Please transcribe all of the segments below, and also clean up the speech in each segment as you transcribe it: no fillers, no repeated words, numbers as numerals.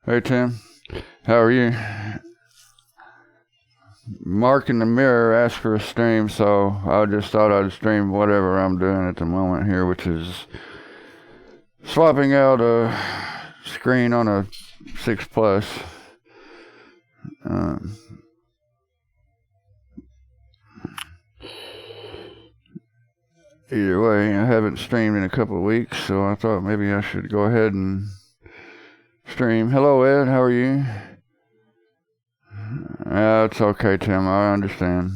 Hey Tim, how are you? Mark in the mirror asked for a stream, so I just thought I'd stream whatever I'm doing at the moment here, which is swapping out a screen on a 6 Plus. Either way, I haven't streamed in a couple of weeks, so I thought maybe I should go ahead and stream. Hello Ed, how are you? It's okay, Tim. I understand.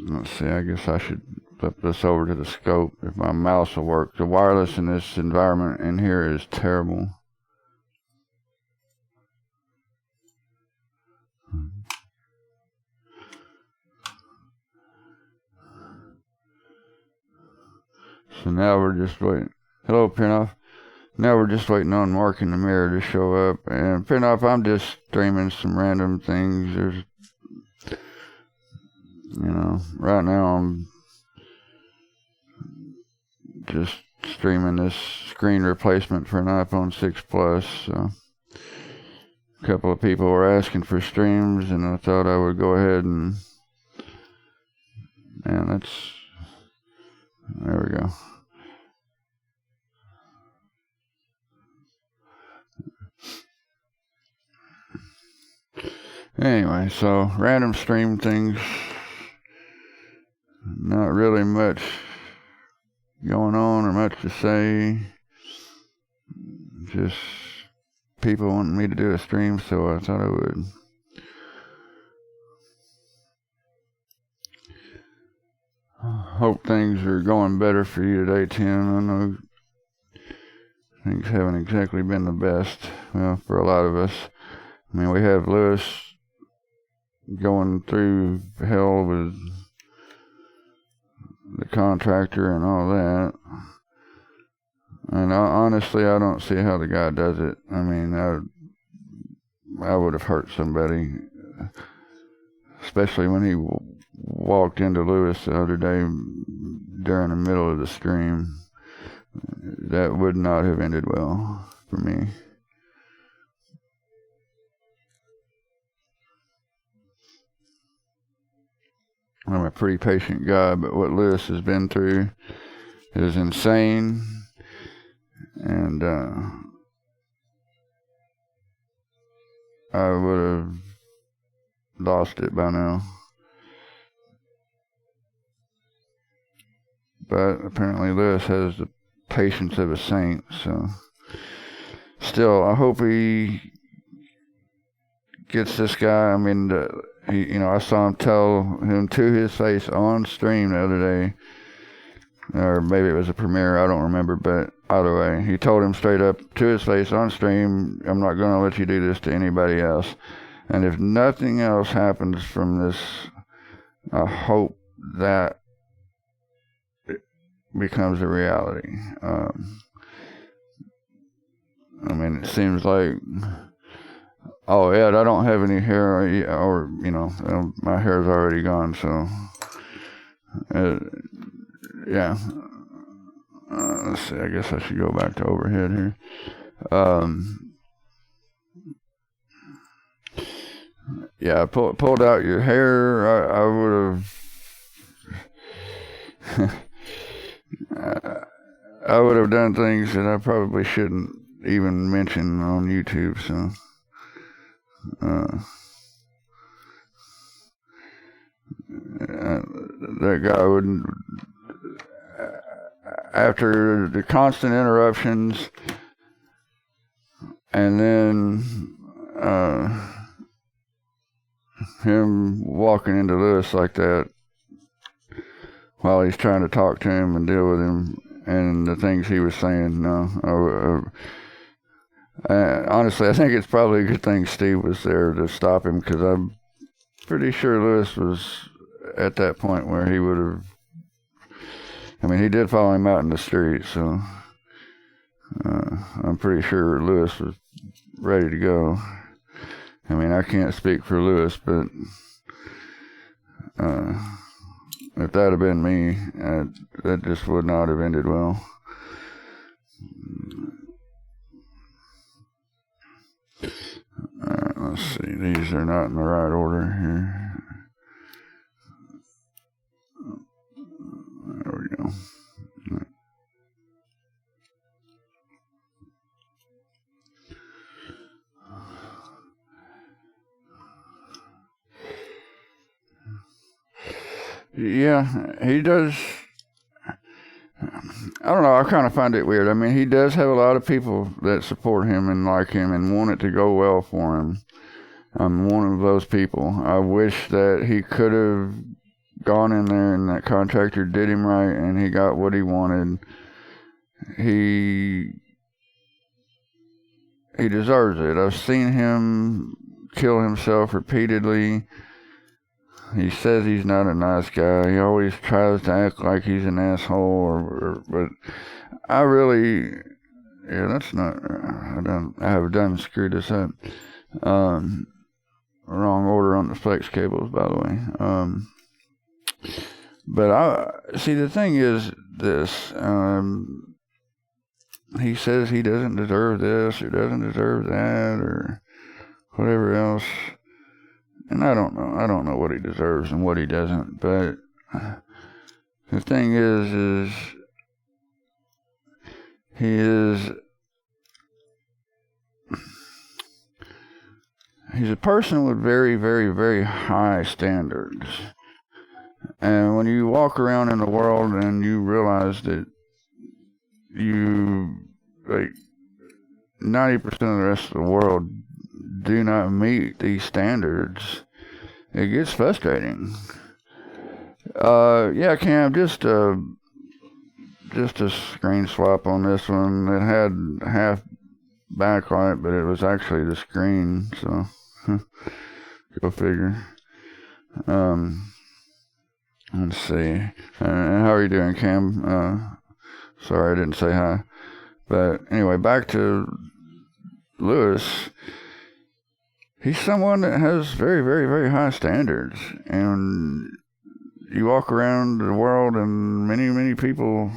Let's see. I guess I should flip this over to the scope if my mouse will work. The wireless in this environment in here is terrible. So now we're just waiting. Hello, Pinoff. Now we're just waiting on Mark in the mirror to show up. And Pinoff, I'm just streaming some random things. There's, right now I'm just streaming this screen replacement for an iPhone 6 Plus. So a couple of people were asking for streams, and I thought I would go ahead and there we go. Anyway, so random stream things. Not really much going on or much to say. Just people wanting me to do a stream, so I thought I would. Hope things are going better for you today, Tim. I know things haven't exactly been the best, well, for a lot of us. I mean, we have Lewis going through hell with the contractor and all that. And honestly, I don't see how the guy does it. I mean, I would have hurt somebody, especially when he walked into Lewis the other day during the middle of the stream. That would not have ended well for me. I'm a pretty patient guy, but what Lewis has been through is insane. And I would have lost it by now. But apparently Lewis has the patience of a saint, so still, I hope he gets this guy. I mean, I saw him tell him to his face on stream the other day, or maybe it was a premiere, I don't remember, but either way, he told him straight up to his face on stream, I'm not going to let you do this to anybody else. And if nothing else happens from this, I hope that it becomes a reality. I mean, it seems like, oh, Ed, I don't have any hair, or my hair's already gone, so, yeah. Let's see, I guess I should go back to overhead here. Yeah, pulled out your hair. I would have, I would have done things that I probably shouldn't even mention on YouTube, so. That guy wouldn't. After the constant interruptions, and then him walking into Lewis like that while he's trying to talk to him and deal with him, and the things he was saying, no. Honestly, I think it's probably a good thing Steve was there to stop him, because I'm pretty sure Lewis was at that point where he would have. I mean, he did follow him out in the street, so I'm pretty sure Lewis was ready to go. I mean, I can't speak for Lewis, but if that had been me, that just would not have ended well. Let's see, these are not in the right order here. There we go. Yeah, he does. I don't know, I kind of find it weird. I mean, he does have a lot of people that support him and like him and want it to go well for him. I'm one of those people. I wish that he could have gone in there and that contractor did him right and he got what he wanted. He deserves it. I've seen him kill himself repeatedly. He says he's not a nice guy. He always tries to act like he's an asshole, but I really, yeah, that's not, I have done screwed this up. Wrong order on the flex cables, by the way. But see, the thing is this, he says he doesn't deserve this or doesn't deserve that or whatever else. And I don't know what he deserves and what he doesn't, but the thing is he's a person with very, very, very high standards. And when you walk around in the world and you realize that you, like, 90% of the rest of the world do not meet these standards, it gets frustrating. Yeah, Cam, just a screen swap on this one. It had half backlight, but it was actually the screen, so go figure. Let's see. How are you doing, Cam? Sorry I didn't say hi. But anyway, back to Lewis. He's someone that has very, very, very high standards. And you walk around the world and many, many people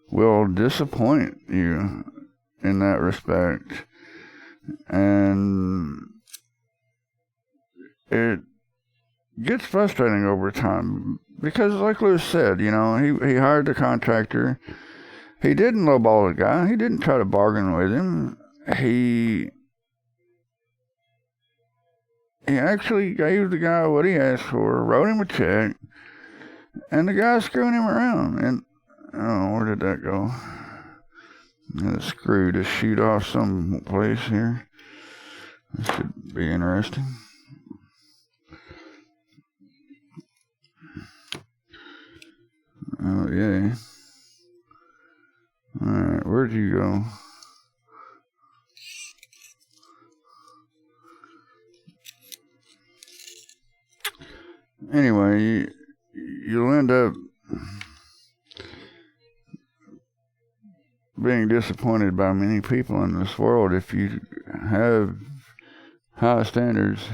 will disappoint you in that respect. And it gets frustrating over time. Because like Lewis said, you know, he hired the contractor. He didn't lowball the guy. He didn't try to bargain with him. He actually gave the guy what he asked for, wrote him a check, and the guy's screwing him around. And, oh, where did that go? The screw to shoot off some place here. This should be interesting. Oh, yeah. Alright, where'd you go? Anyway, you'll end up being disappointed by many people in this world if you have high standards.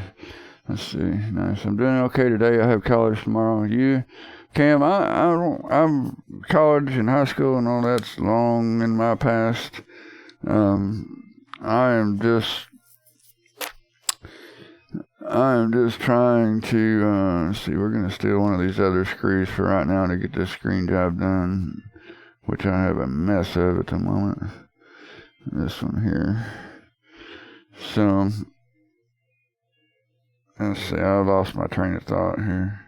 Let's see. Nice. I'm doing okay today. I have college tomorrow. You, Cam, I'm college and high school and all that's long in my past. I am just trying to, see, we're going to steal one of these other screws for right now to get this screen job done, which I have a mess of at the moment. This one here. So, let's see, I lost my train of thought here.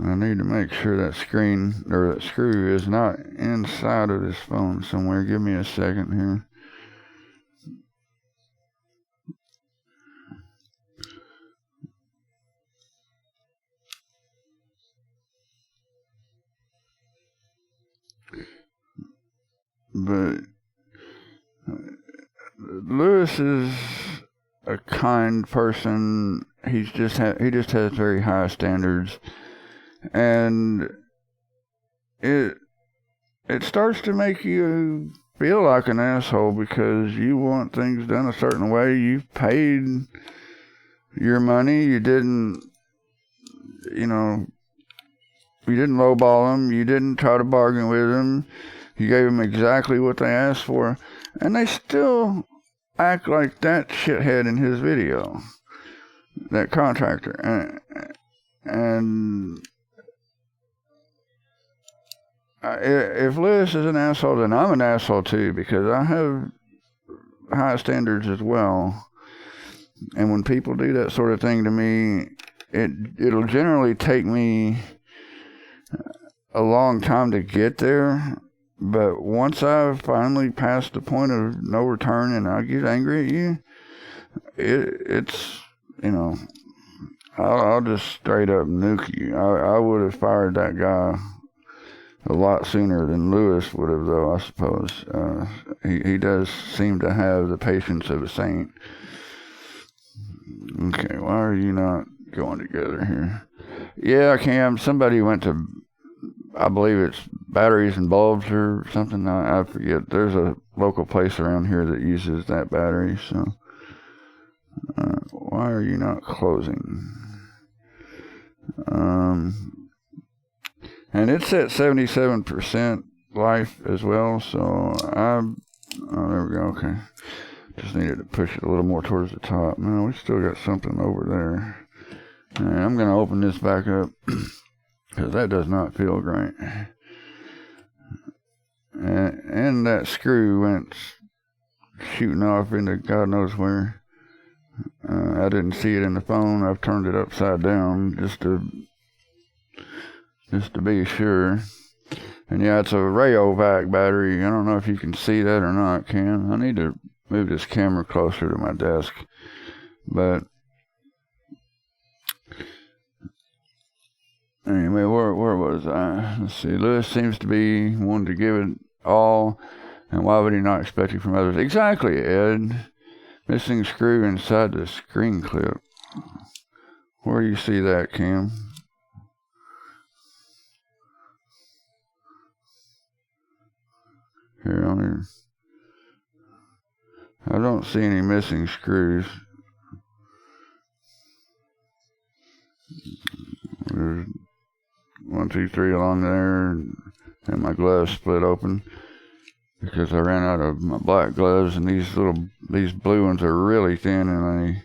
I need to make sure that screen, or that screw is not inside of this phone somewhere. Give me a second here. But Lewis is a kind person. He just has very high standards, and it starts to make you feel like an asshole because you want things done a certain way. You've paid your money. You didn't lowball them. You didn't try to bargain with them. You gave them exactly what they asked for, and they still act like that shithead in his video, that contractor. And if Lewis is an asshole, then I'm an asshole too, because I have high standards as well. And when people do that sort of thing to me, it'll generally take me a long time to get there. But once I've finally passed the point of no return and I get angry at you, it's, you know, I'll just straight up nuke you. I would have fired that guy a lot sooner than Lewis would have, though, I suppose. He does seem to have the patience of a saint. Okay, why are you not going together here? Yeah, Cam, somebody went to, I believe it's batteries and bulbs or something. I forget. There's a local place around here that uses that battery, so. Why are you not closing? And it's at 77% life as well, so oh, there we go, okay. Just needed to push it a little more towards the top. No, we still got something over there. Right, I'm going to open this back up, because that does not feel great. And that screw went shooting off into God knows where. I didn't see it in the phone. I've turned it upside down just to be sure. And yeah, it's a Rayovac battery. I don't know if you can see that or not, Cam. I need to move this camera closer to my desk. But anyway, where was I? Let's see. Lewis seems to be wanting to give it all, and why would he not expect it from others? Exactly, Ed. Missing screw inside the screen clip. Where do you see that, Cam? Here on here. I don't see any missing screws. There's 1, 2, 3 along there, and my gloves split open because I ran out of my black gloves, and these blue ones are really thin, and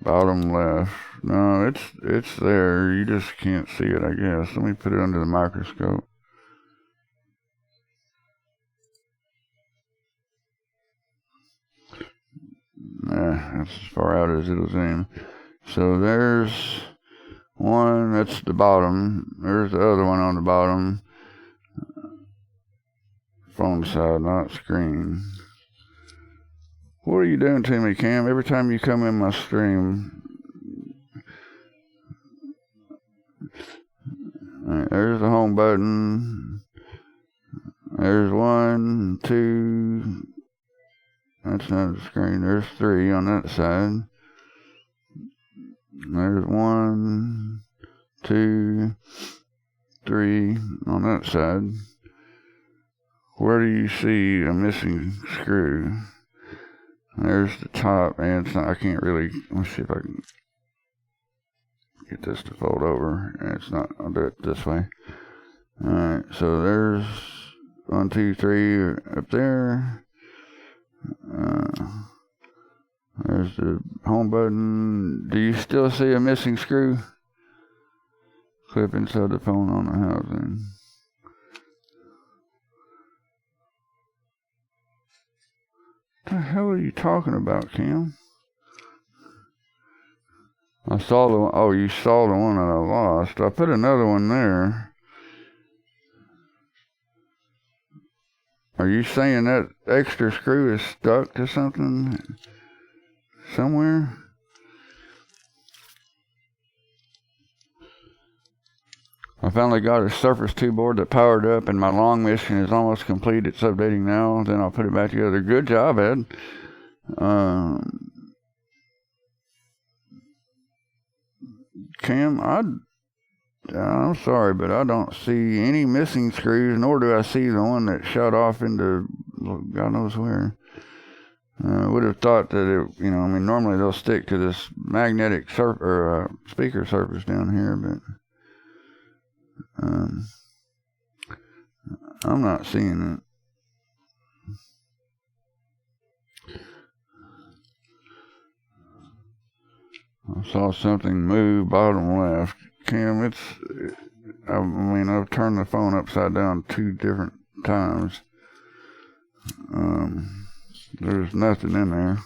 bottom left. No, it's there. You just can't see it, I guess. Let me put it under the microscope. That's as far out as it'll zoom. So there's one, that's the bottom. There's the other one on the bottom. Phone side, not screen. What are you doing to me, Cam? Every time you come in my stream. Alright, there's the home button. There's 1, 2. That's not the screen. There's 3 on that side. There's 1, 2, 3 on that side. Where do you see a missing screw? There's the top, and it's not, I can't really, let's see if I can get this to fold over. And it's not, I'll do it this way. Alright, so there's 1, 2, 3 up there. There's the home button. Do you still see a missing screw? Clip inside the phone on the housing. What the hell are you talking about, Cam? I saw the one. Oh, you saw the one that I lost. I put another one there. Are you saying that extra screw is stuck to something somewhere? I finally got a Surface 2 board that powered up, and my long mission is almost complete. It's updating now. Then I'll put it back together. Good job, Ed. Cam, I'm sorry, but I don't see any missing screws, nor do I see the one that shot off into God knows where. I would have thought that it, you know, I mean, normally they'll stick to this magnetic speaker surface down here, but I'm not seeing it. I saw something move bottom left. Cam, I've turned the phone upside down 2 different times. There's nothing in there.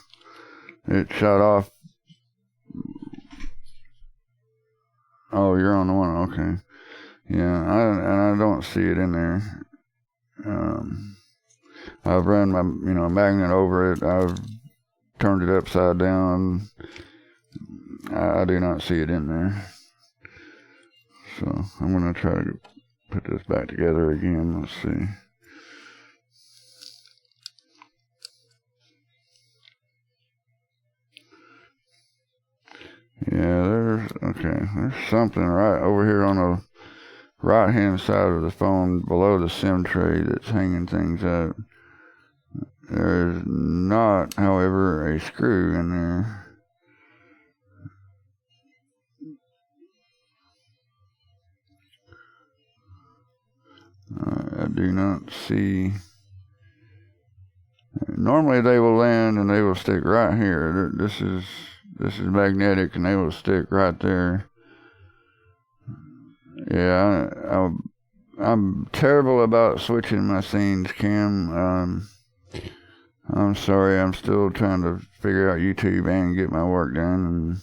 It shut off. Oh, you're on the one, okay. Yeah, I don't see it in there. I've run my, magnet over it. I've turned it upside down. I do not see it in there. So I'm going to try to put this back together again. Let's see. Yeah, there's something right over here on the right hand side of the phone below the SIM tray that's hanging things up. There is not, however, a screw in there. I do not see. Normally they will land and they will stick right here. This is magnetic and they will stick right there. Yeah, I'm terrible about switching my scenes, Cam. I'm sorry, I'm still trying to figure out YouTube and get my work done, and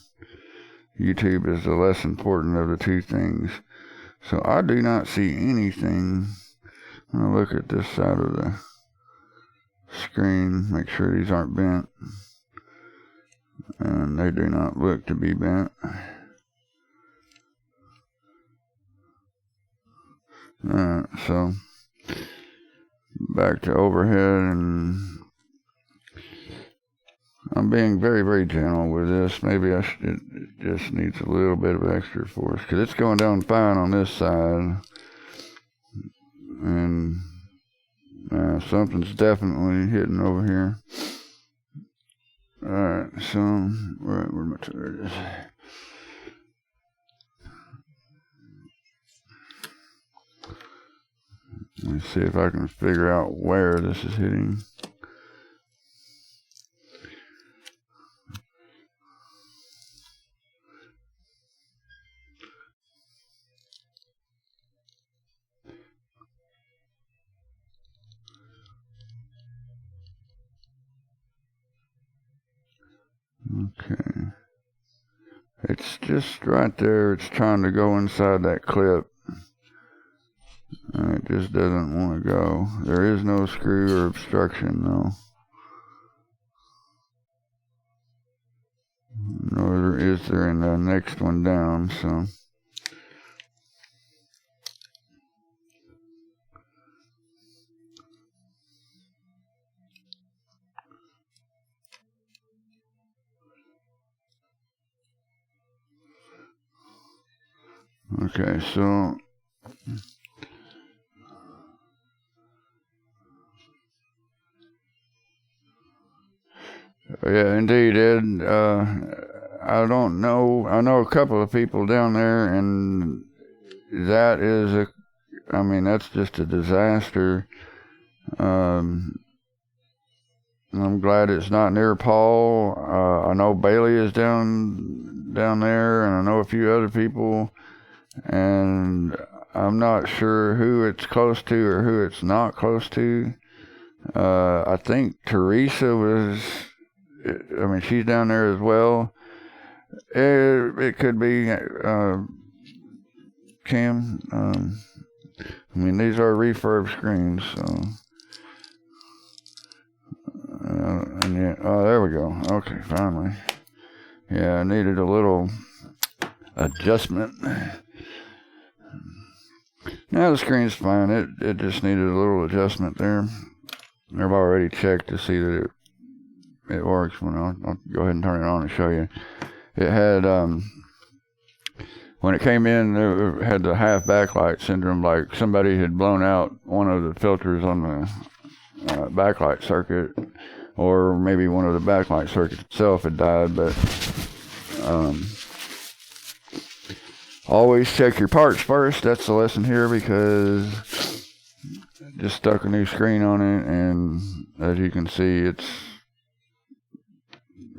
YouTube is the less important of the 2 things. So I do not see anything. I'm going to look at this side of the screen, make sure these aren't bent. And they do not look to be bent. Alright, so back to overhead, and I'm being very, very gentle with this. Maybe it just needs a little bit of extra force, because it's going down fine on this side. And something's definitely hitting over here. Alright, so where my turret is. Let's see if I can figure out where this is hitting. Okay. It's just right there. It's trying to go inside that clip. And it just doesn't want to go. There is no screw or obstruction, though. Nor is there in the next one down, so. Okay, so. Yeah, indeed, Ed. I don't know. I know a couple of people down there, and that's just a disaster. I'm glad it's not near Paul. I know Bailey is down there, and I know a few other people, and I'm not sure who it's close to or who it's not close to. I think Teresa she's down there as well. It could be Cam. These are refurb screens, so. There we go. Okay, finally. Yeah, I needed a little adjustment. Now the screen's fine. It just needed a little adjustment there. I've already checked to see that it works. I'll go ahead and turn it on and show you. It had, when it came in, it had the half backlight syndrome, like somebody had blown out one of the filters on the backlight circuit, or maybe one of the backlight circuits itself had died. But always check your parts first. That's the lesson here, because just stuck a new screen on it, and as you can see, it's,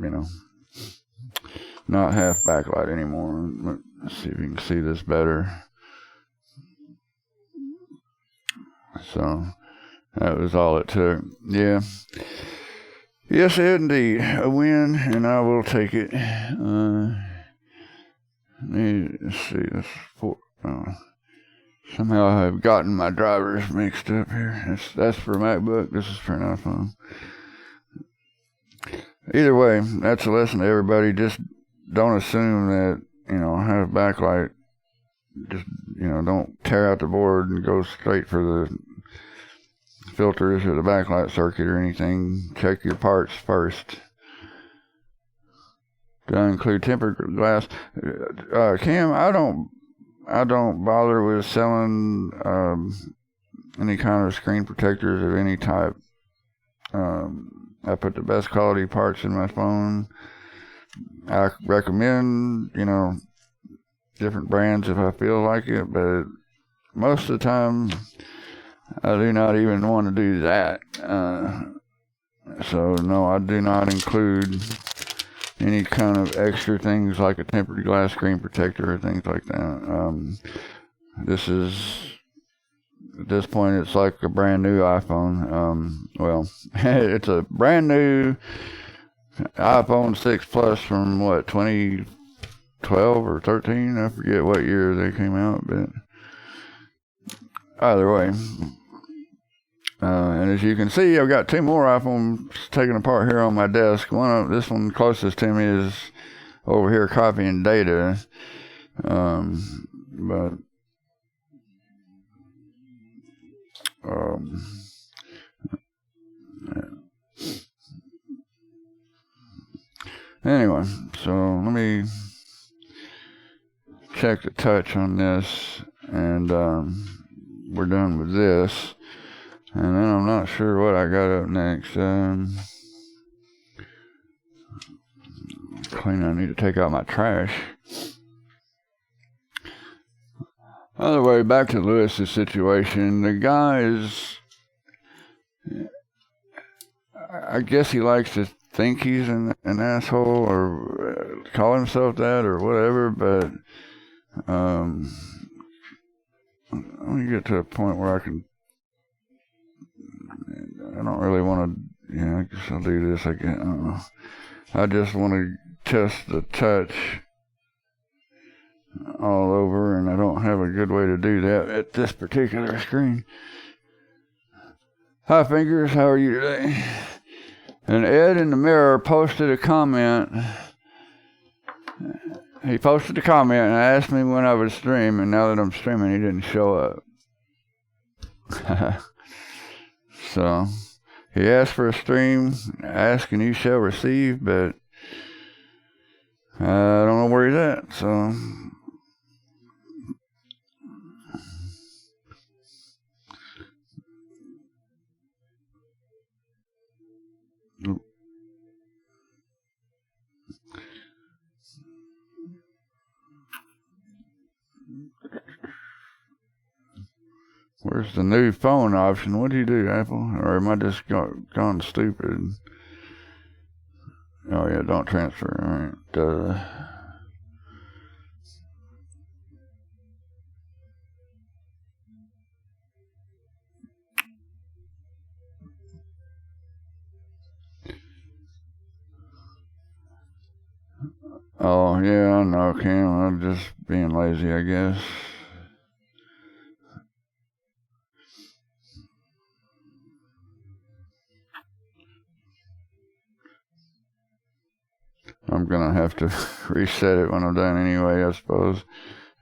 you know, not half backlight anymore. Let's see if you can see this better. So that was all it took. Yeah. Yes, indeed, a win, and I will take it. Let's see. Somehow I've gotten my drivers mixed up here. That's for MacBook. This is for an iPhone. Either way, that's a lesson to everybody. Just don't assume that, have backlight. Just, don't tear out the board and go straight for the filters or the backlight circuit or anything. Check your parts first. Do I include tempered glass? Cam, I don't bother with selling any kind of screen protectors of any type. I put the best quality parts in my phone. I recommend, different brands if I feel like it, but most of the time I do not even want to do that. So no, I do not include any kind of extra things like a tempered glass screen protector or things like that. At this point, it's like a brand new iPhone. It's a brand new iPhone 6 Plus from 2012 or 13? I forget what year they came out, but either way. And as you can see, I've got two more iPhones taken apart here on my desk. This one closest to me is over here copying data. Anyway, so let me check the touch on this, and we're done with this. And then I'm not sure what I got up next. Clean, I need to take out my trash. Other way, back to Lewis's situation. The guy is, I guess he likes to think he's an asshole or call himself that or whatever, but let me get to a point where I don't really want to, I guess I'll do this. I just want to test the touch all over, and I don't have a good way to do that at this particular screen. Hi, Fingers, how are you today? And Ed in the Mirror posted a comment. He posted a comment and asked me when I would stream, and now that I'm streaming, he didn't show up. So, he asked for a stream, ask and you shall receive, but I don't know where he's at, so. Where's the new phone option? What do you do, Apple? Or am I just gone stupid? Oh, yeah, don't transfer. All right. Oh, yeah, I know, Cam. I'm just being lazy, I guess. I'm going to have to reset it when I'm done anyway, I suppose.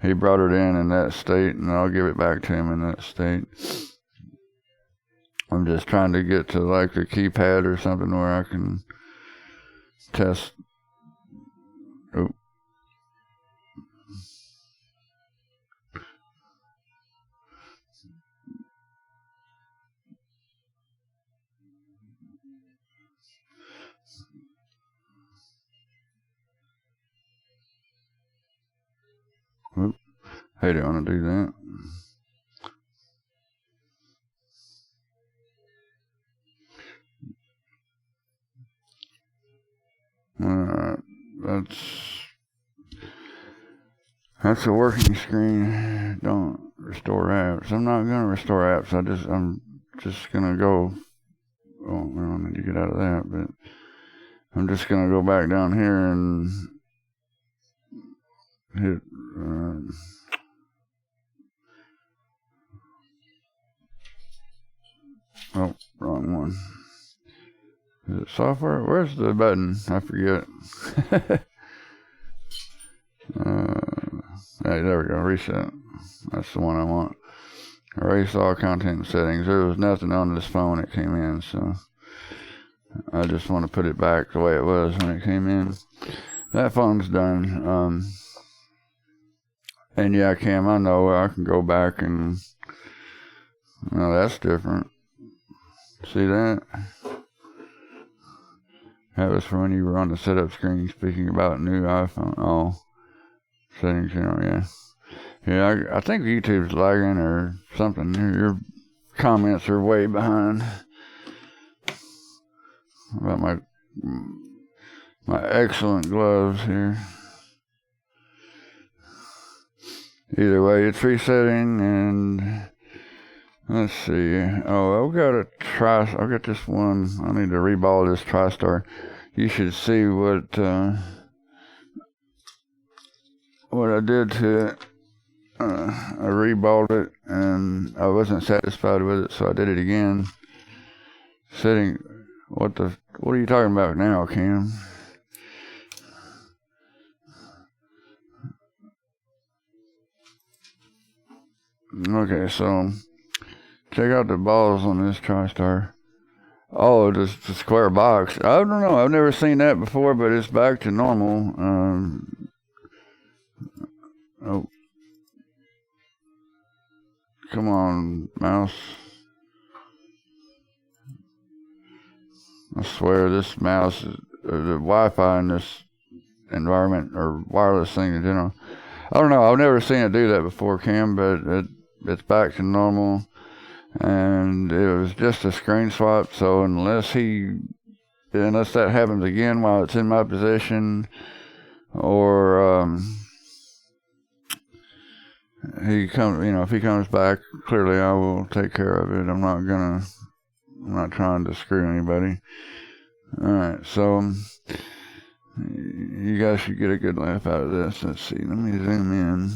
He brought it in that state, and I'll give it back to him in that state. I'm just trying to get to like the keypad or something where I can test. Oh. Oop. Hey, do you want to do that? that's a working screen. Don't restore apps. I'm not gonna restore apps. I'm just gonna go. Oh, we don't need to get out of that, but I'm just gonna go back down here and hit. Oh, wrong one. Is it software? Where's the button? I forget. Hey, there we go. Reset. That's the one I want. Erase all content settings. There was nothing on this phone when it came in, so I just want to put it back the way it was when it came in. That phone's done. And yeah, Cam, I know I can go back and. Well, that's different. See that? That was for when you were on the setup screen speaking about new iPhone. Oh, settings, yeah. Yeah, I think YouTube's lagging or something. Your comments are way behind. About my excellent gloves here. Either way, it's resetting, and let's see. Oh, I've got this one. I need to reball this TriStar. You should see what I did to it. I reballed it, and I wasn't satisfied with it, so I did it again. Setting. What are you talking about now, Cam? Okay, so check out the balls on this TriStar. Oh, just the square box. I don't know. I've never seen that before, but it's back to normal. Oh, come on, mouse. I swear this mouse, the Wi-Fi in this environment, or wireless thing in general. I don't know. I've never seen it do that before, Cam, but it's back to normal. And it was just a screen swap, so unless that happens again while it's in my possession, or if he comes back, clearly I will take care of it. I'm not trying to screw anybody. Alright, so you guys should get a good laugh out of this. Let's see, let me zoom in.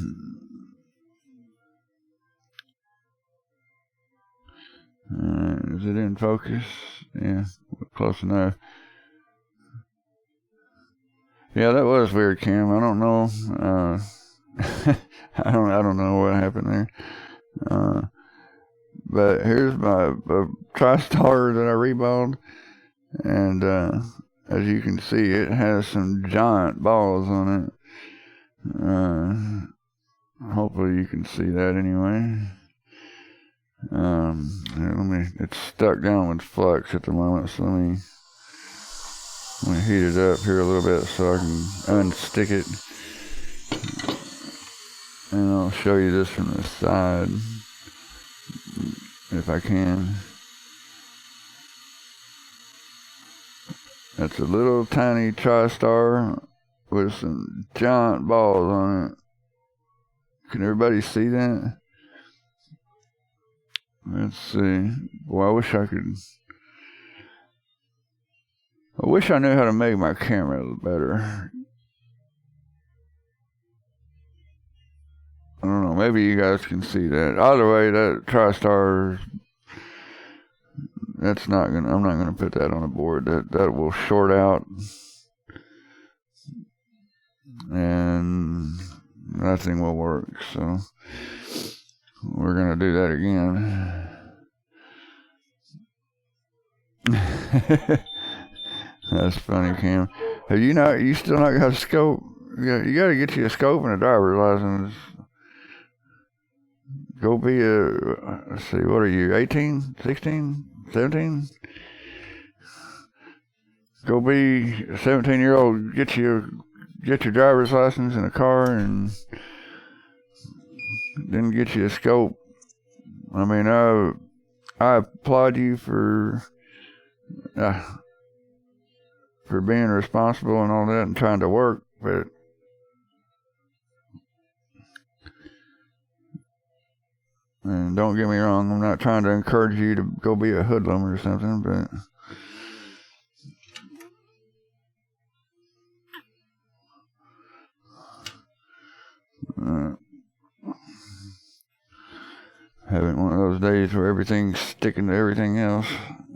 Is it in focus? Yeah, close enough. Yeah, that was weird, Cam. I don't know. I don't know what happened there. But here's my TriStar that I reballed, and as you can see, it has some giant balls on it. Hopefully, you can see that anyway. It's stuck down with flux at the moment, so let me heat it up here a little bit so I can unstick it, and I'll show you this from the side if I can. That's a little tiny TriStar with some giant balls on it. Can everybody see that? Let's see. Boy, I wish I knew how to make my camera better. I don't know. Maybe you guys can see that. Either way, that TriStar, I'm not gonna put that on the board. That will short out, and nothing will work. So we're gonna do that again. That's funny, Cam. You still not got a scope? You gotta get you a scope and a driver's license. Go be let's see, what are you, 18, 16, 17? Go be a 17-year-old, get your driver's license and a car, and then get you a scope. I mean, I applaud you for for being responsible and all that and trying to work, but and don't get me wrong, I'm not trying to encourage you to go be a hoodlum or something, but having one of those days where everything's sticking to everything else.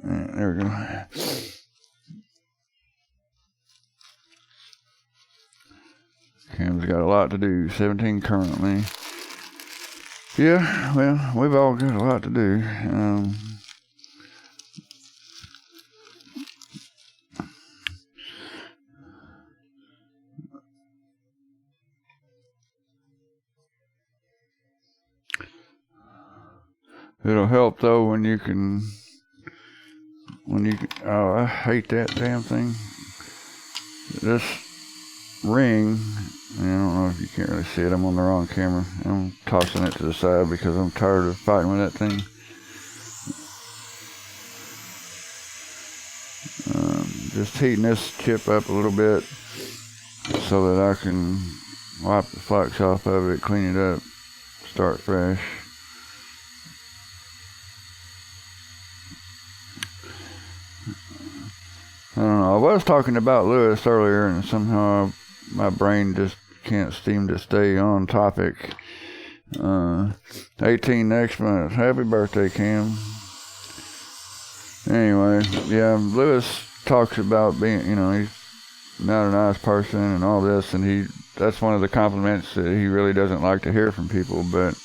There we go. Cam's got a lot to do. 17 currently. Yeah, well, we've all got a lot to do. It'll help though when you can, oh, I hate that damn thing. This ring, I don't know if you can't really see it, I'm on the wrong camera. I'm tossing it to the side because I'm tired of fighting with that thing. Just heating this chip up a little bit so that I can wipe the flux off of it, clean it up, start fresh. I don't know. I was talking about Lewis earlier, and somehow my brain just can't seem to stay on topic. 18 next month. Happy birthday, Cam. Anyway, yeah, Lewis talks about being, he's not a nice person and all this, and that's one of the compliments that he really doesn't like to hear from people. But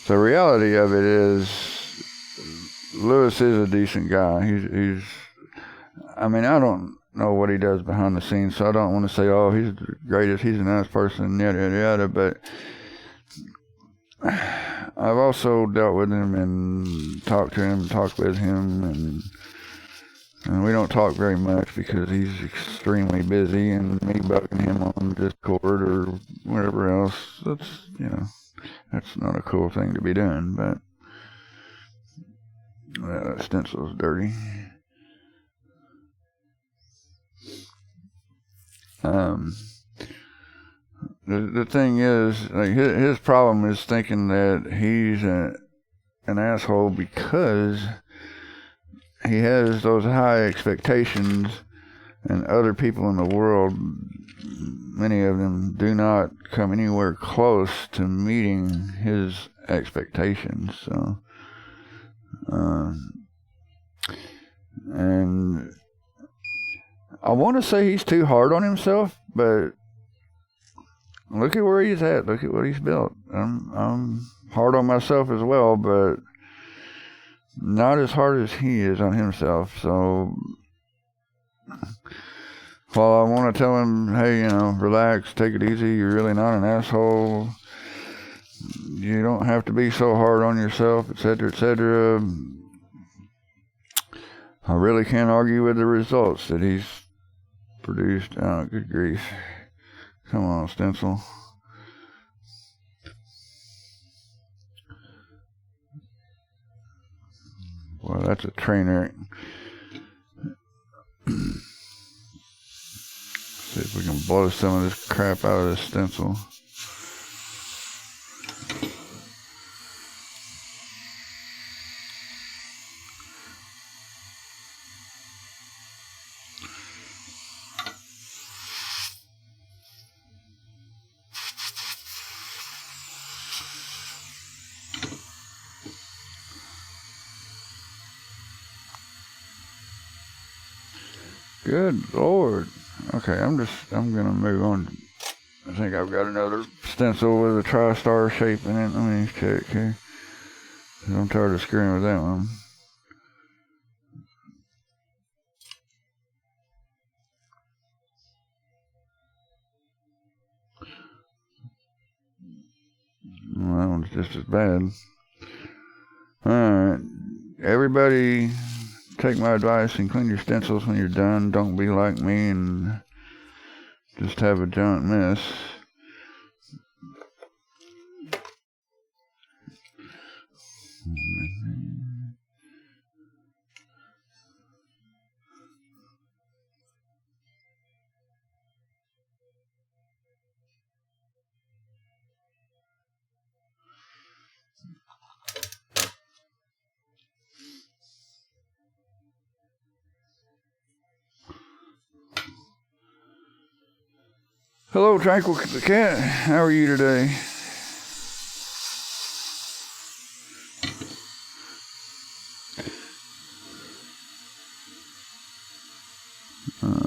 the reality of it is, Lewis is a decent guy. He's I mean, I don't know what he does behind the scenes, so I don't want to say, oh, he's the greatest, he's a nice person, yada, yada, yada, but I've also dealt with him and talked with him, and we don't talk very much because he's extremely busy, and me bugging him on Discord or whatever else, that's not a cool thing to be doing, but that stencil's dirty. The thing is, like, his problem is thinking that he's an asshole because he has those high expectations, and other people in the world, many of them, do not come anywhere close to meeting his expectations. So, and I want to say he's too hard on himself, but look at where he's at. Look at what he's built. I'm hard on myself as well, but not as hard as he is on himself. So while I want to tell him, hey, relax, take it easy, you're really not an asshole, you don't have to be so hard on yourself, etc., etc., I really can't argue with the results that he's produced. Oh, good grief. Come on, stencil. Well, that's a train wreck. See if we can blow some of this crap out of this stencil. Good Lord. Okay, I'm gonna move on. I think I've got another stencil with a TriStar shape in it. Let me check here. I'm tired of screwing with that one. Well, that one's just as bad. Alright. Everybody, take my advice and clean your stencils when you're done. Don't be like me and just have a giant mess. Hello, Tranquil the Cat. How are you today?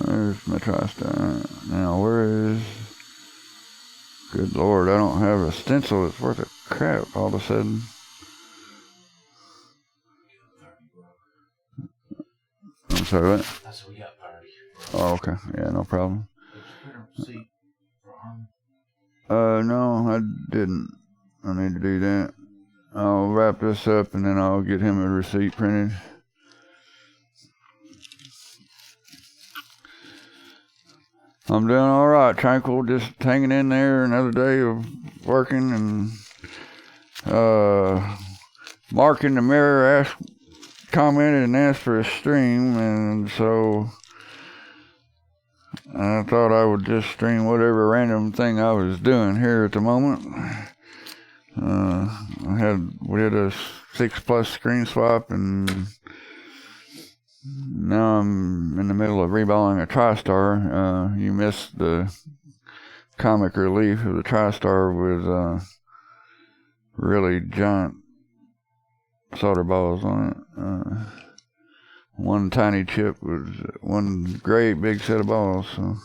There's my TriStar. Now, where is... Good Lord, I don't have a stencil that's worth a crap all of a sudden. I'm sorry, what? That's what we got, 30. Oh, okay. Yeah, no problem. No, I didn't. I need to do that. I'll wrap this up and then I'll get him a receipt printed. I'm doing all right, Tranquil. Just hanging in there. Another day of working and Mark in the mirror commented and asked for a stream, and so I thought I would just stream whatever random thing I was doing here at the moment. We had a 6+ screen swap, and now I'm in the middle of reballing a TriStar. You missed the comic relief of the TriStar with really giant solder balls on it. One tiny chip was one great big set of balls. So.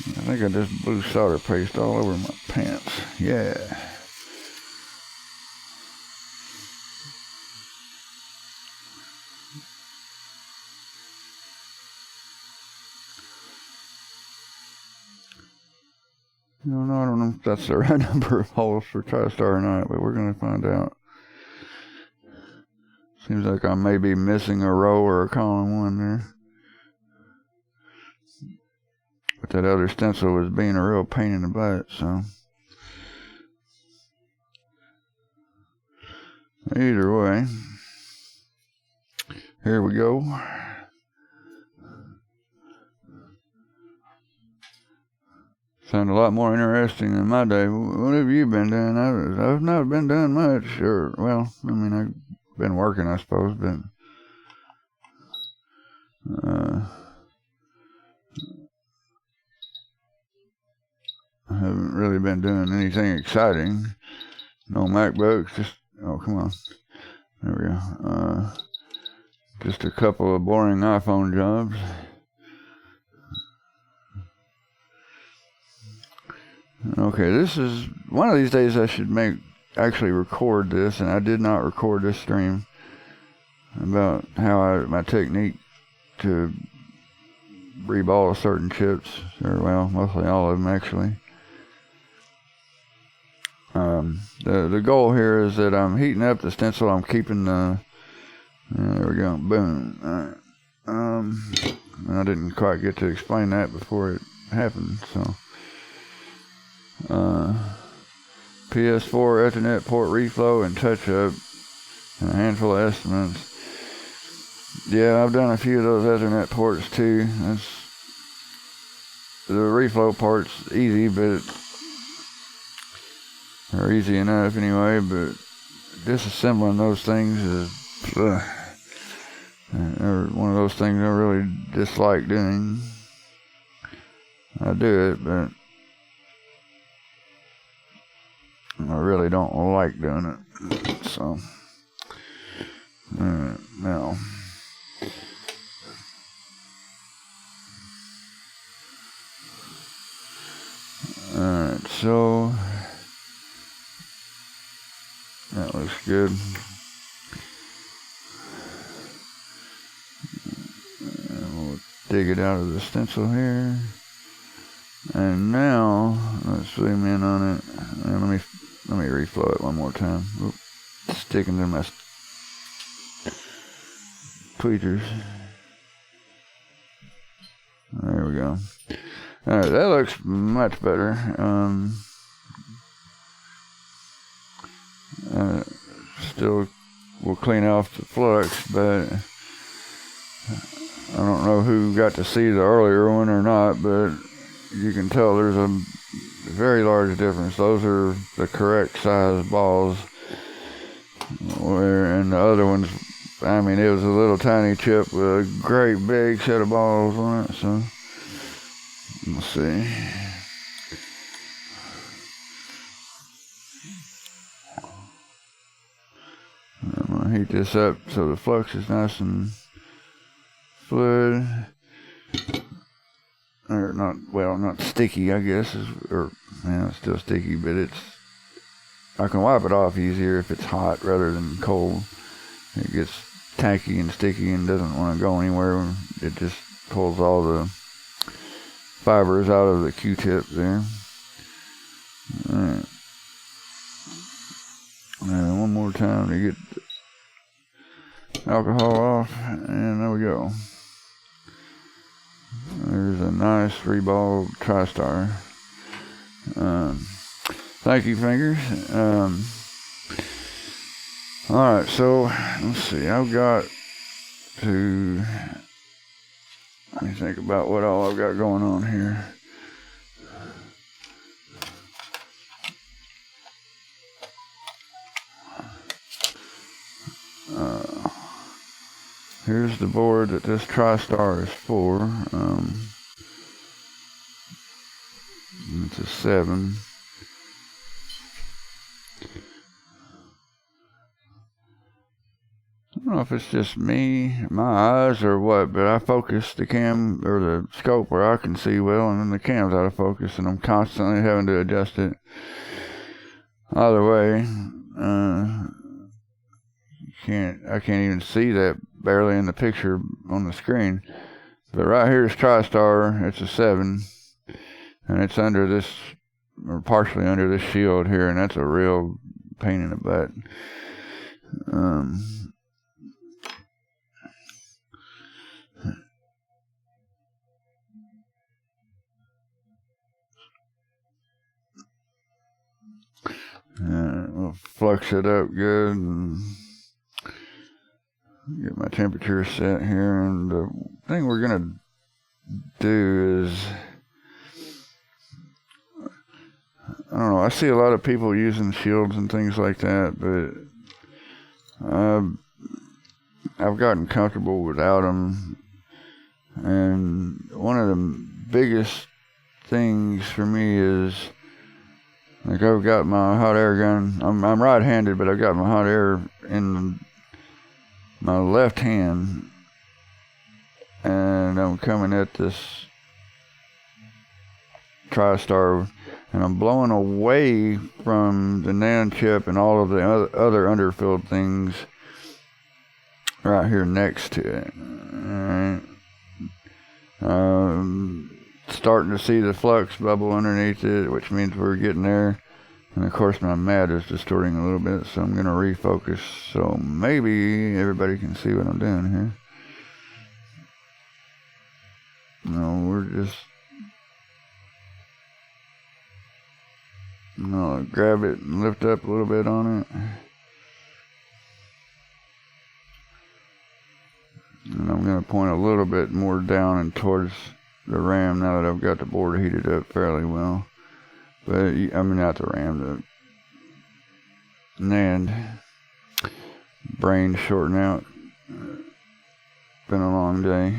I think I just blew solder paste all over my pants. Yeah. I don't know if that's the right number of holes for TriStar or not, but we're going to find out. Seems like I may be missing a row or a column one there. But that other stencil was being a real pain in the butt, so. Either way. Here we go. Sound a lot more interesting than my day. What have you been doing? I've not been doing much. Or, well, I mean, I've been working, I suppose, but I haven't really been doing anything exciting. No MacBooks, just, oh, come on. There we go. Just a couple of boring iPhone jobs. Okay, this is one of these days I should actually record this, and I did not record this stream about how my technique to reball certain chips, or well, mostly all of them actually. The goal here is that I'm heating up the stencil. I'm keeping the there we go, boom. All right. I didn't quite get to explain that before it happened, so. PS4 Ethernet port reflow and touch-up, and a handful of estimates. Yeah, I've done a few of those Ethernet ports too. The reflow part's easy, or easy enough anyway, but disassembling those things is one of those things I really dislike doing. I do it, but I really don't like doing it, so, now, alright, so, that looks good. And we'll dig it out of the stencil here, and now, let's zoom in on it, and let me reflow it one more time. Oop, sticking to my tweezers. There we go. Alright, that looks much better. Still will clean off the flux, but I don't know who got to see the earlier one or not, but you can tell there's a very large difference. Those are the correct size balls, and the other ones, I mean, it was a little tiny chip with a great big set of balls on it. So let's see. I'm gonna heat this up so the flux is nice and fluid. Or not, well, not sticky, I guess, it's still sticky, but I can wipe it off easier if it's hot rather than cold. It gets tacky and sticky and doesn't want to go anywhere. It just pulls all the fibers out of the Q-tip there. Alright. And one more time to get the alcohol off, and there we go. There's a nice 3-ball TriStar. Thank you, Fingers. Alright, so let's see. I've got to, let me think about what all I've got going on here. Here's the board that this TriStar is for. It's a 7. I don't know if it's just me, my eyes, or what, but I focus the cam or the scope where I can see well, and then the cam's out of focus, and I'm constantly having to adjust it. Either way, I can't even see that barely in the picture on the screen. But right here is TriStar. It's a 7, and it's under this, or partially under this shield here, and that's a real pain in the butt. We'll flux it up good and get my temperature set here. And the thing we're gonna do is, I don't know, I see a lot of people using shields and things like that, but I've gotten comfortable without them. And one of the biggest things for me is, like, I've got my hot air gun. I'm right-handed, but I've got my hot air in my left hand, and I'm coming at this TriStar, and I'm blowing away from the NAND chip and all of the other underfilled things right here next to it. Alright. Starting to see the flux bubble underneath it, which means we're getting there. And of course my mat is distorting a little bit, so I'm going to refocus so maybe everybody can see what I'm doing here. No, we're just, no, grab it and lift up a little bit on it. And I'm going to point a little bit more down and towards the RAM now that I've got the board heated up fairly well. But, I mean, not the RAM, the NAND. Brain shorting out. Been a long day.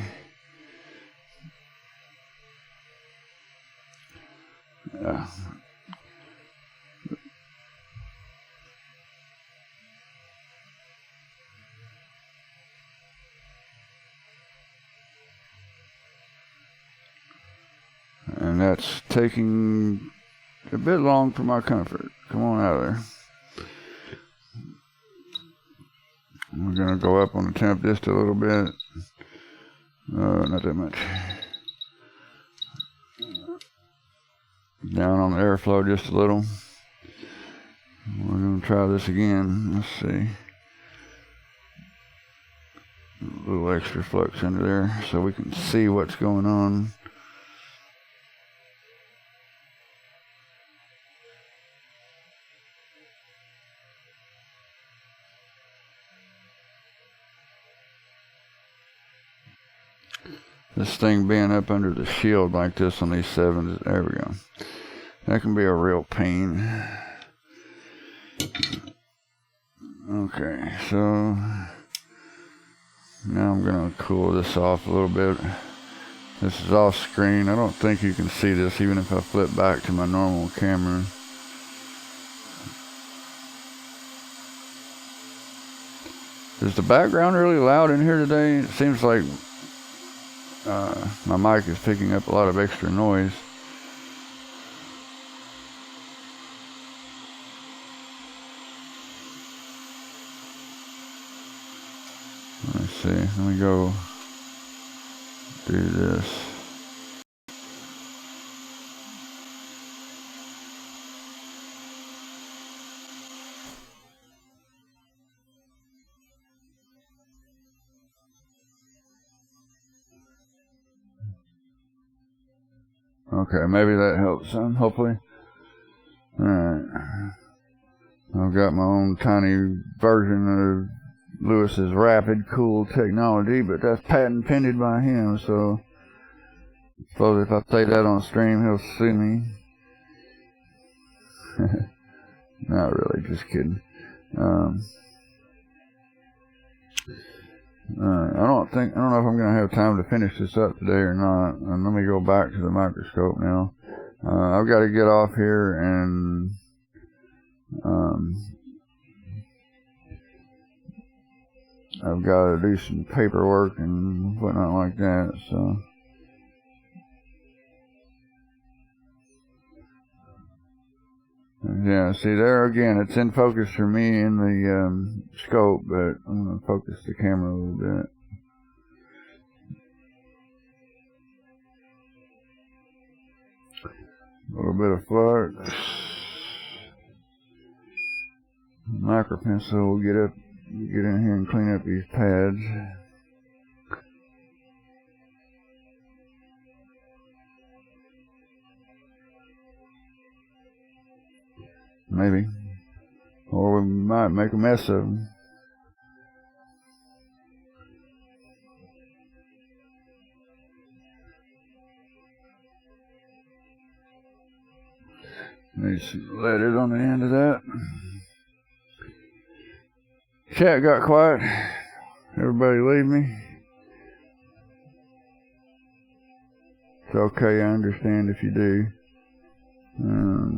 And that's taking a bit long for my comfort. Come on out of there. We're going to go up on the temp just a little bit. Not that much. Down on the airflow just a little. We're going to try this again. Let's see. A little extra flux under there so we can see what's going on. This thing being up under the shield like this on these 7s, there we go. That can be a real pain. Okay, so now I'm gonna cool this off a little bit. This is off screen. I don't think you can see this even if I flip back to my normal camera. Is the background really loud in here today? It seems like my mic is picking up a lot of extra noise. Let's see. Let me go do this. Okay, maybe that helps some, hopefully. Alright. I've got my own tiny version of Lewis's Rapid Cool technology, but that's patent pended by him, so I suppose if I say that on stream, he'll sue me. Not really, just kidding. I don't know if I'm going to have time to finish this up today or not. And let me go back to the microscope now. I've got to get off here and I've got to do some paperwork and whatnot like that, so. Yeah, see there again, it's in focus for me in the scope, but I'm going to focus the camera a little bit. A little bit of flux. Micro pencil will get in here and clean up these pads. Maybe. Or we might make a mess of them. Just let it on the end of that. Chat got quiet. Everybody leave me. It's okay, I understand if you do.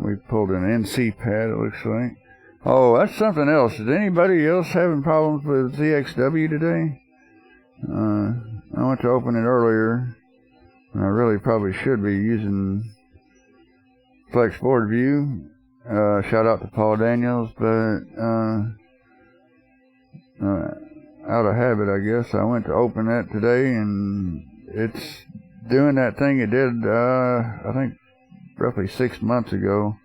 We pulled an NC pad, it looks like. Oh, that's something else. Is anybody else having problems with ZXW today? I went to open it earlier, and I really probably should be using Flexboard View. Shout out to Paul Daniels, but out of habit, I guess, I went to open that today, and it's doing that thing it did, I think, roughly 6 months ago,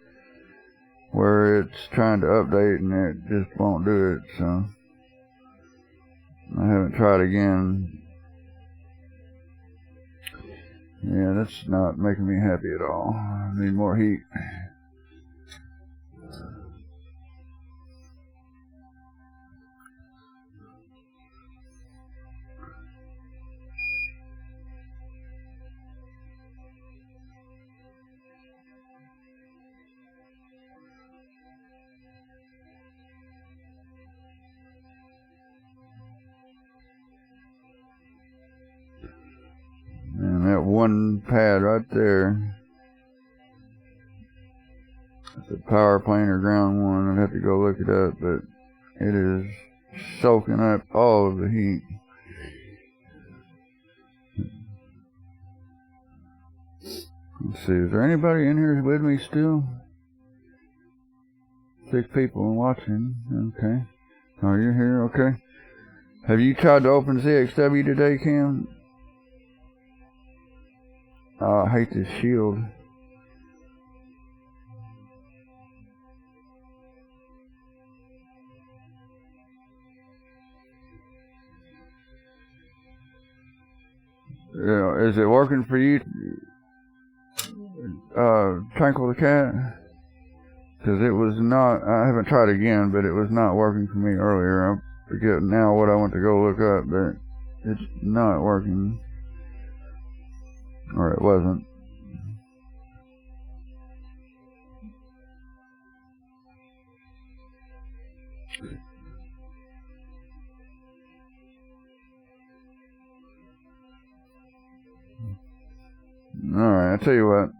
where it's trying to update and it just won't do it, so I haven't tried again. Yeah, that's not making me happy at all. I need more heat. And that one pad right there, it's a power plane or ground one. I'd have to go look it up, but it is soaking up all of the heat. Let's see, is there anybody in here with me still? 6 people watching. Okay. Oh, you're here? Okay. Have you tried to open ZXW today, Cam? Oh, I hate this shield. Yeah, is it working for you, Tranquil the Cat? Because it was not, I haven't tried again, but it was not working for me earlier. I forget now what I went to go look up, but it's not working. Or it wasn't. Alright, I'll tell you what.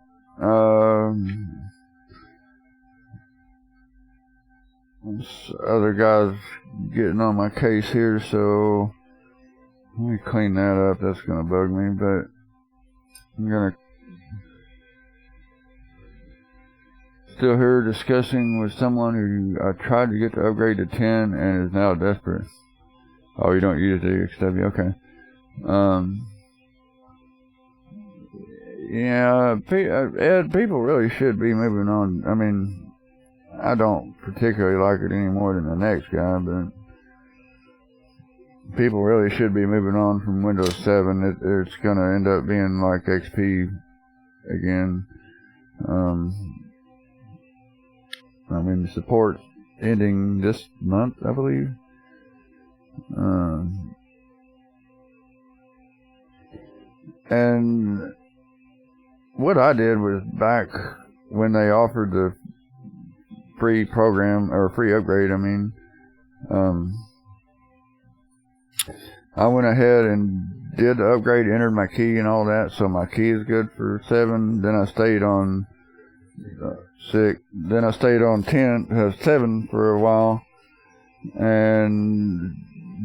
This other guy's getting on my case here, so let me clean that up. That's gonna bug me, but I'm gonna still here discussing with someone who I tried to get to upgrade to 10 and is now desperate. Oh, you don't use the XW, okay. Yeah, Ed, people really should be moving on. I mean, I don't particularly like it any more than the next guy, but people really should be moving on from Windows 7. It's going to end up being like XP again. I mean, the support's ending this month, I believe. And what I did was back when they offered the free program, or free upgrade, I mean, I went ahead and did the upgrade, entered my key and all that, so my key is good for 7. Then I stayed on 6. Then I stayed on 7 for a while, and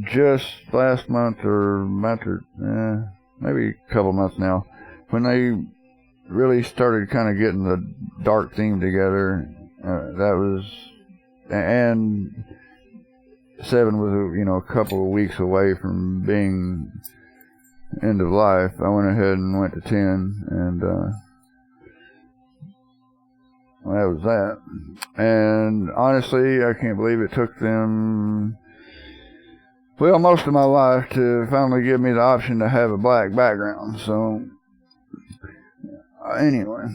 just last month or maybe a couple months now, when they really started kind of getting the dark theme together, that was, and 7 was a couple of weeks away from being end of life. I went ahead and went to 10, and that was that. And honestly, I can't believe it took them, well, most of my life to finally give me the option to have a black background. So anyway,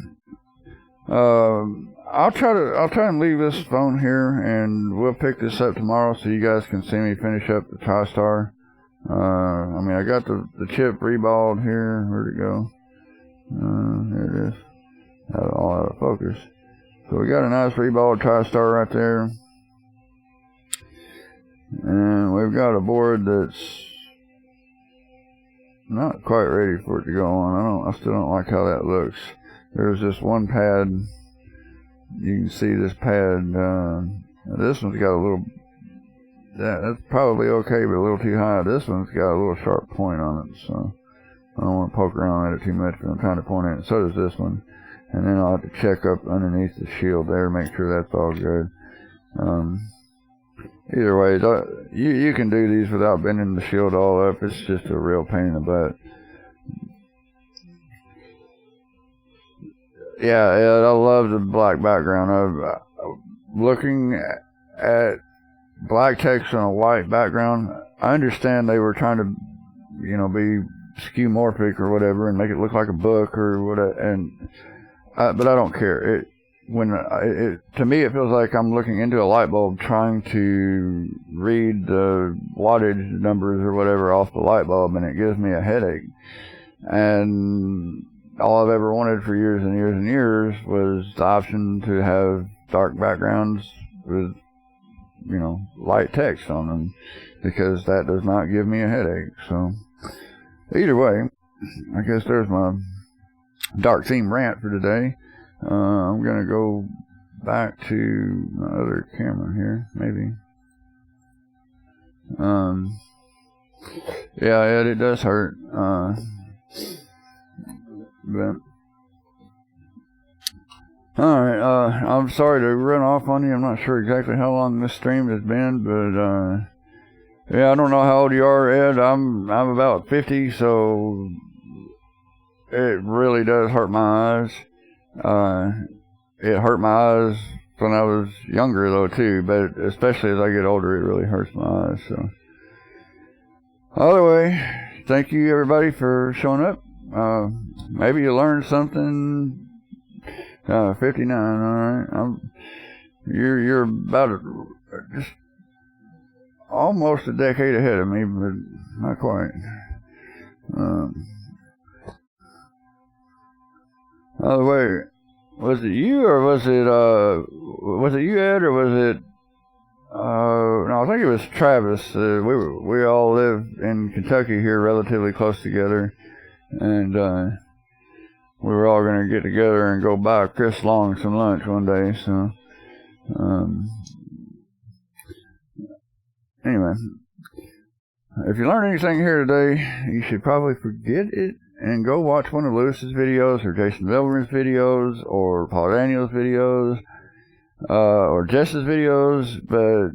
I'll try and leave this phone here, and we'll pick this up tomorrow so you guys can see me finish up the TriStar. I mean, I got the chip reballed here. Where'd it go? There it is. All out of focus. So we got a nice reballed TriStar right there. And we've got a board that's not quite ready for it to go on. I still don't like how that looks. There's just one pad. You can see this pad. This one's got a little, that's probably okay, but a little too high. This one's got a little sharp point on it, so I don't want to poke around at it too much, but I'm trying to point at it. So does this one. And then I'll have to check up underneath the shield there, make sure that's all good. Either way, you can do these without bending the shield all up. It's just a real pain in the butt. Yeah, Ed, I love the black background. Looking at black text on a white background, I understand they were trying to, be skeuomorphic or whatever and make it look like a book or whatever. But I don't care. To me, it feels like I'm looking into a light bulb trying to read the wattage numbers or whatever off the light bulb, and it gives me a headache. And all I've ever wanted for years and years and years was the option to have dark backgrounds with, light text on them, because that does not give me a headache. So either way, I guess there's my dark theme rant for today. I'm gonna go back to my other camera here, maybe. Yeah, Ed, it does hurt. But alright, I'm sorry to run off on you. I'm not sure exactly how long this stream has been, but yeah, I don't know how old you are, Ed. I'm about 50, so it really does hurt my eyes. It hurt my eyes when I was younger, though, too, but especially as I get older, it really hurts my eyes. So, either way, thank you, everybody, for showing up. Maybe you learned something. 59, all right. You're about just almost a decade ahead of me, but not quite. Oh wait, was it you or was it you, Ed, or was it? No, I think it was Travis. We all live in Kentucky here, relatively close together, and we were all gonna get together and go buy Chris Long some lunch one day. So, anyway, if you learned anything here today, you should probably forget it and go watch one of Lewis's videos, or Jason Veltman's videos, or Paul Daniels' videos, or Jess's videos. But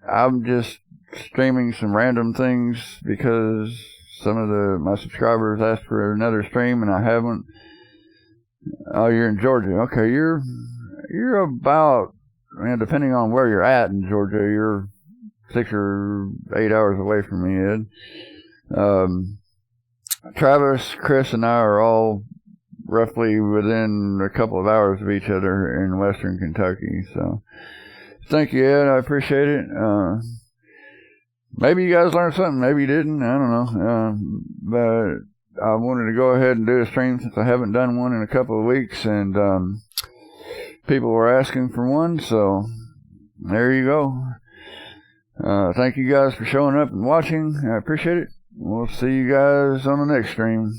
I'm just streaming some random things because some of my subscribers asked for another stream and I haven't. Oh, you're in Georgia. Okay, you're about, man, depending on where you're at in Georgia, you're 6 or 8 hours away from me, Ed. Travis, Chris, and I are all roughly within a couple of hours of each other in western Kentucky. So, thank you, Ed. I appreciate it. Maybe you guys learned something. Maybe you didn't. I don't know. But I wanted to go ahead and do a stream since I haven't done one in a couple of weeks, and people were asking for one. So, there you go. Thank you guys for showing up and watching. I appreciate it. We'll see you guys on the next stream.